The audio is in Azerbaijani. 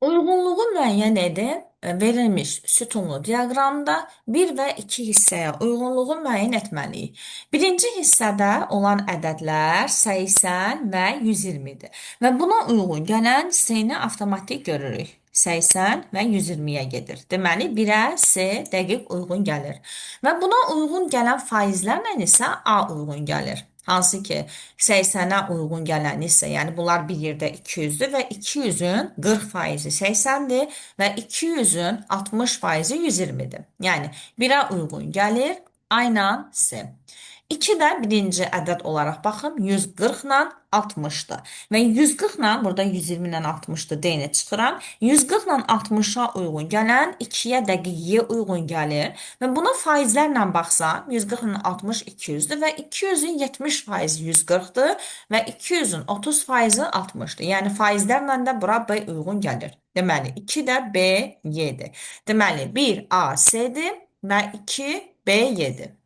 Uyğunluğu müəyyən edin. Verilmiş sütunlu diaqramda 1 və 2 hissəyə uyğunluğu müəyyən etməliyik. Birinci hissədə olan ədədlər 80 və 120-dir. Və buna uyğun gələn hissəni avtomatik görürük. 80 və 120-yə gedir. Deməli, 1-ə C dəqiq uyğun gəlir. Və buna uyğun gələn faizlərlə isə A uyğun gəlir. Hansı ki, 80-ə uyğun gələn isə, yəni bunlar bir yerdə 200-dür və 200-ün 40%-i 80-dir və 200-ün 60%-i 120-dir. Yəni 1-ə uyğun gəlir, A ilə C. 2 də birinci ədəd olaraq baxın, 140 ilə 60-dır. Və 140 ilə, burada 120 ilə 60-dır, D-ni çıxıram. 140 ilə 60-a uyğun gələn 2-yə dəqiqliyə uyğun gəlir. Və buna faizlərlə baxsam, 140 ilə 60 200-dür və 200-ün 70%-i 140-dır və 200-ün 30%-i 60-dır. Yəni faizlərlə də bura B uyğun gəlir. Deməli, 2 də B, Y-dir. Deməli, 1 A, C-dir və 2 B, Y-dir.